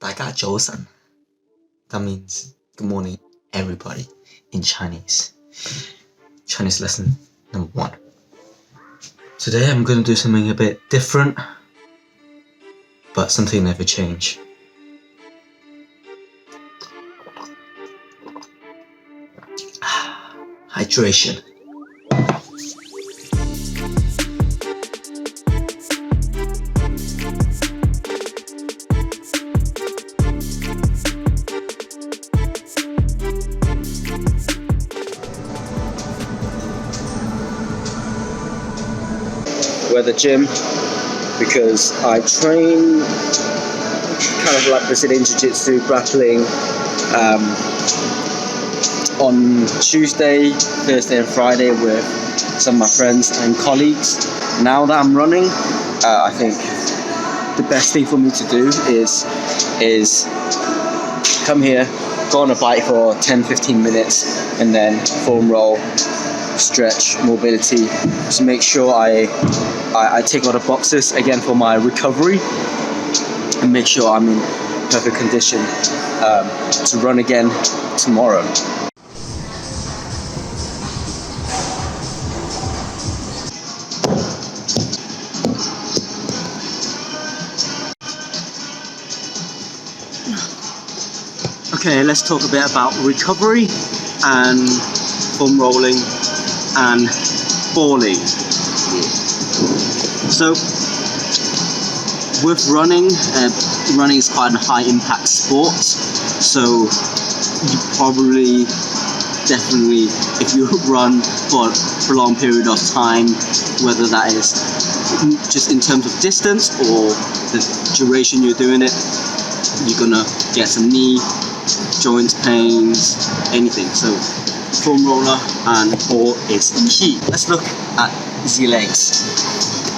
大家早晨. That means good morning, everybody, in Chinese. Chinese lesson number 1. Today I'm going to do something a bit different, but something never change. Hydration. We're at the gym because I train kind of like Brazilian Jujitsu, grappling on Tuesday, Thursday and Friday with some of my friends and colleagues. Now that I'm running, I think the best thing for me to do is come here, go on a bike for 10-15 minutes and then foam roll, stretch, mobility, to make sure I tick all the boxes again for my recovery and make sure I'm in perfect condition to run again tomorrow. Okay, let's talk a bit about recovery and foam rolling and falling. So with running, running is quite a high impact sport, so you probably definitely, if you run for a prolonged period of time, whether that is just in terms of distance or the duration you're doing it, you're gonna get some knee, joint pains, anything. So foam roller and ball is key. Let's look at the legs.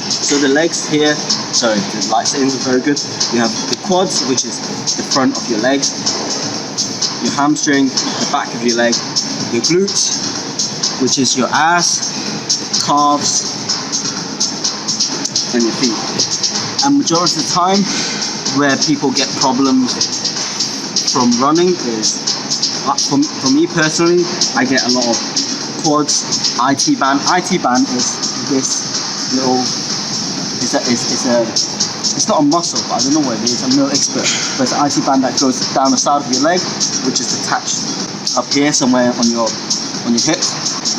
So the legs here, sorry, the lights in very good. You have the quads, which is the front of your legs, your hamstring, the back of your leg, your glutes, which is your ass, calves, and your feet. And majority of the time, where people get problems from running is, for me personally, I get a lot of quads, IT band. IT band is this little, it's not a muscle, but I don't know what it is, I'm no expert, but it's an IT band that goes down the side of your leg, which is attached up here somewhere on your hip.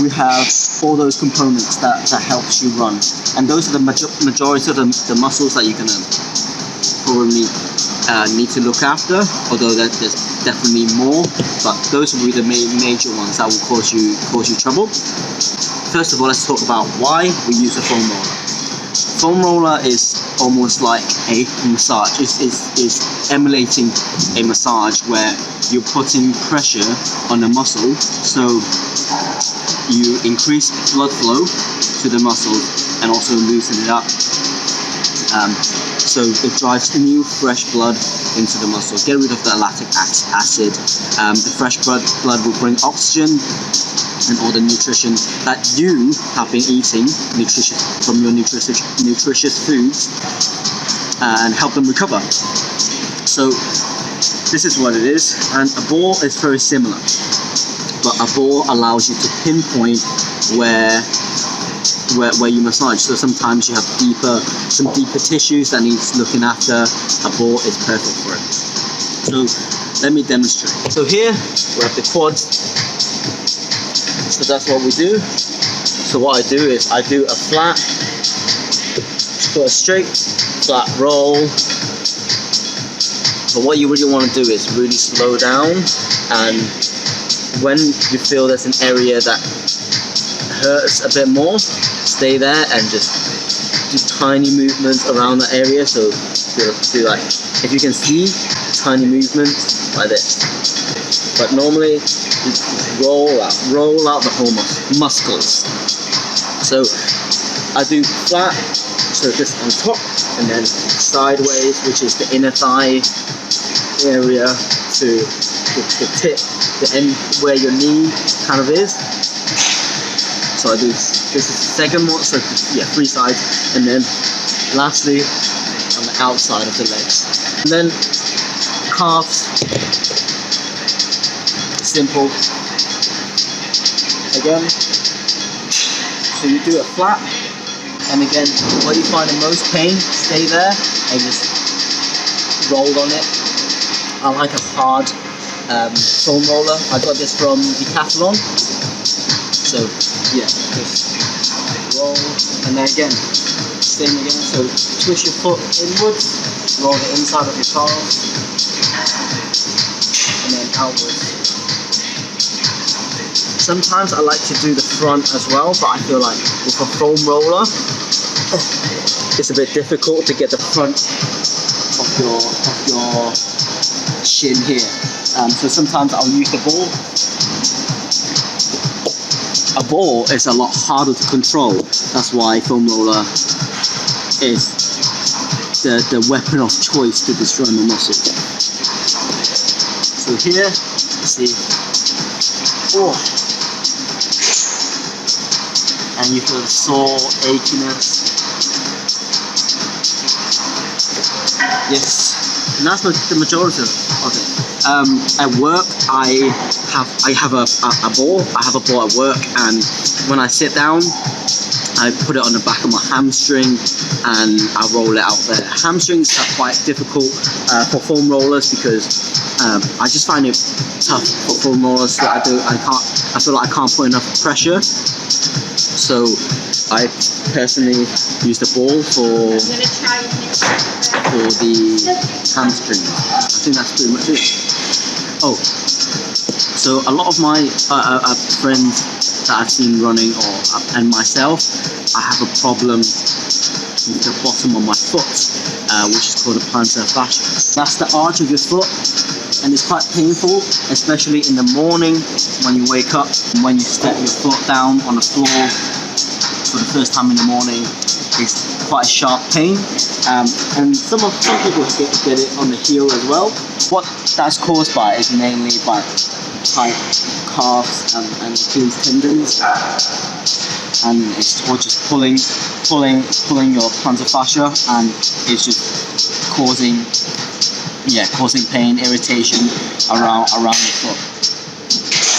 We have all those components that helps you run, and those are the majority of the muscles that you're gonna probably need to look after, although there's definitely more, but those will be the major ones that will cause you trouble. First of all, let's talk about why we use a foam roller. Foam roller is almost like a massage. It's emulating a massage where you're putting pressure on the muscle, so you increase blood flow to the muscle and also loosen it up. So it drives new fresh blood into the muscle, get rid of the lactic acid. The fresh blood will bring oxygen and all the nutrition that you have been eating from your nutritious foods, and help them recover. So this is what it is, and a ball is very similar, but a ball allows you to pinpoint where you massage. So sometimes you have some deeper tissues that needs looking after. A ball is perfect for it. So let me demonstrate. So here we have the quads. So that's what we do. So what I do is I do a flat, put a straight, flat roll. But what you really want to do is really slow down, and when you feel there's an area that hurts a bit more, stay there and just do tiny movements around that area. So do like, if you can see, tiny movements like this. But normally, just roll out the whole muscles. So I do flat, so just on top, and then sideways, which is the inner thigh area, to the tip, the end where your knee kind of is. So I do, this is the second one, so yeah, 3 sides, and then lastly on the outside of the legs. And then calves. Simple. Again, so you do it flat, and again, where you find the most pain, stay there and just roll on it. I like a hard foam roller. I got this from Decathlon. So yeah, just roll, and then again, same again. So twist your foot inwards, roll the inside of your calf, and then outwards. Sometimes I like to do the front as well, but I feel like with a foam roller, it's a bit difficult to get the front of your shin here. So sometimes I'll use the ball. A ball is a lot harder to control. That's why foam roller is the weapon of choice to destroy my muscle. So here, let's see. Oh. And you feel the sore achiness. Yes, and that's the majority of it. At work, I have a ball. I have a ball at work, and when I sit down, I put it on the back of my hamstring and I roll it out there. Hamstrings are quite difficult for foam rollers because I just find it tough for foam rollers that I feel like I can't put enough pressure. So I personally use the ball for the hamstring. I think that's pretty much it. Oh, so a lot of my friends that I've seen running, and myself, I have a problem with the bottom of my foot, which is called a plantar fascia. That's the arch of your foot, and it's quite painful, especially in the morning when you wake up and when you step your foot down on the floor for the first time in the morning. It's quite a sharp pain, and some people get it on the heel as well. What that's caused by is mainly by tight calves and Achilles tendons, and it's all just pulling your plantar fascia, and it's just causing pain, irritation around the foot.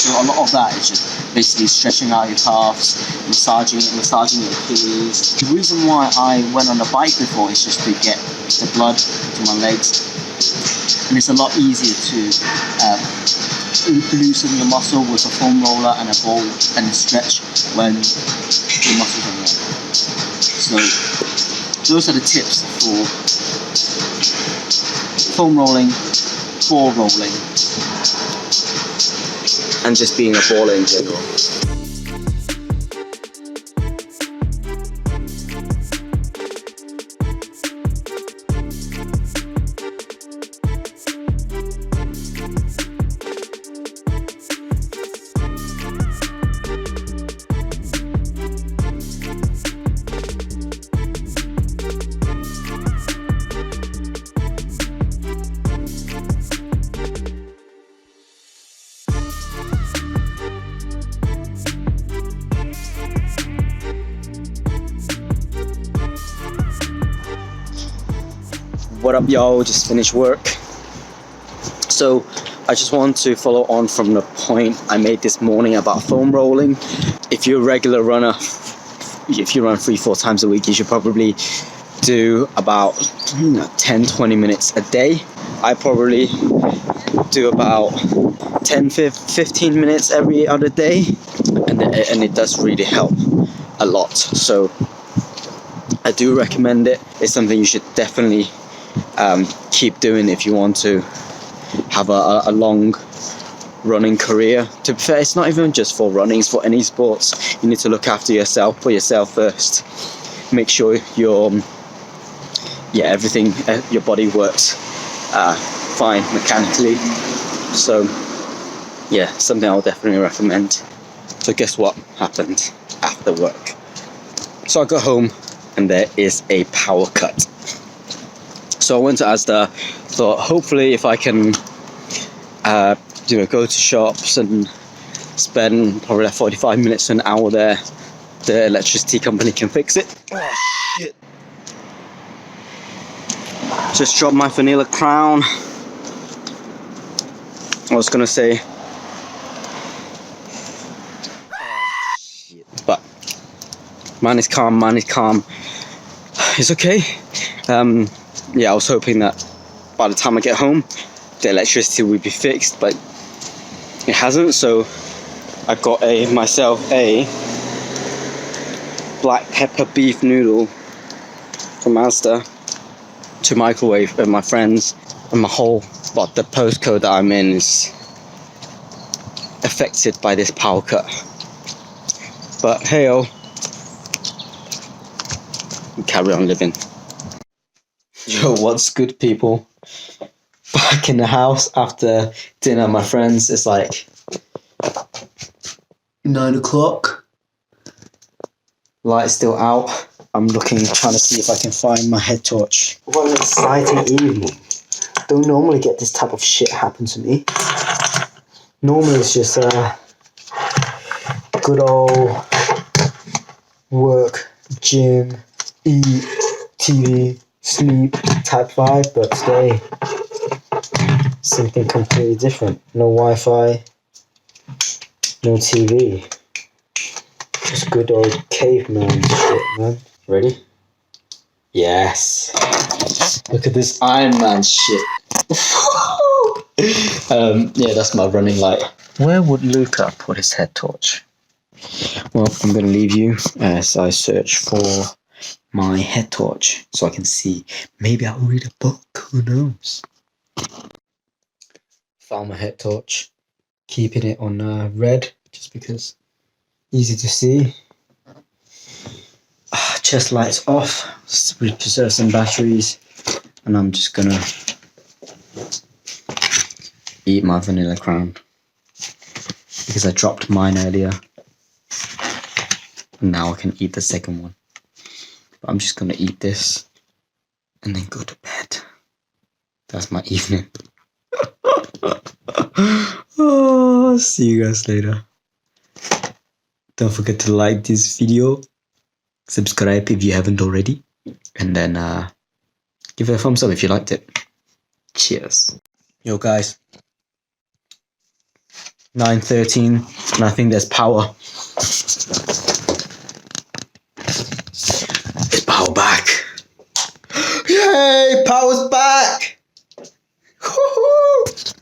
So a lot of that is just basically stretching out your calves, massaging your Achilles. The reason why I went on the bike before is just to get the blood to my legs, and it's a lot easier to loosen your muscle with a foam roller and a ball and a stretch when your muscles are warm. So those are the tips for foam rolling, ball rolling, and just being a baller in general. What up, y'all? Just finished work. So I just want to follow on from the point I made this morning about foam rolling. If you're a regular runner, if you run 3-4 times a week, you should probably do about 10-20 minutes a day. I probably do about 10-15 minutes every other day, and it does really help a lot. So I do recommend it. It's something you should definitely keep doing if you want to have a long running career. To be fair, it's not even just for running, it's for any sports. You need to look after yourself, put yourself first, make sure everything, your body works fine mechanically. So yeah, something I'll definitely recommend. So guess what happened after work? So I got home and there is a power cut. So I went to Asda, thought hopefully if I can go to shops and spend probably like 45 minutes to an hour there, the electricity company can fix it. Oh shit. Just dropped my vanilla crown. I was gonna say, but man is calm. It's okay. Yeah, I was hoping that by the time I get home, the electricity would be fixed, but it hasn't. So I got myself a black pepper beef noodle from Asda to microwave with my friends, and the postcode that I'm in is affected by this power cut. But hey-oh, carry on living. Yo, what's good, people? Back in the house after dinner, my friends. It's like 9 o'clock. Light's still out. I'm trying to see if I can find my head torch. What an exciting evening. Don't normally get this type of shit happen to me. Normally it's just good old work, gym, eat, TV, sleep type vibe, but today something completely different. No Wi-Fi, no TV. Just good old caveman shit, man. Ready? Yes. Look at this Iron Man shit. Yeah, that's my running light. Where would Luca put his head torch? Well, I'm going to leave you as I search for my head torch so I can see. Maybe I'll read a book. Who knows? Found my head torch. Keeping it on red just because easy to see. Chest lights off. Preserve some batteries. And I'm just going to eat my vanilla crown because I dropped mine earlier. And now I can eat the second one. But I'm just gonna eat this and then go to bed. That's my evening. Oh, see you guys later. Don't forget to like this video, subscribe if you haven't already, and then give it a thumbs up if you liked it. Cheers. Yo guys, 9:13 and I think there's power.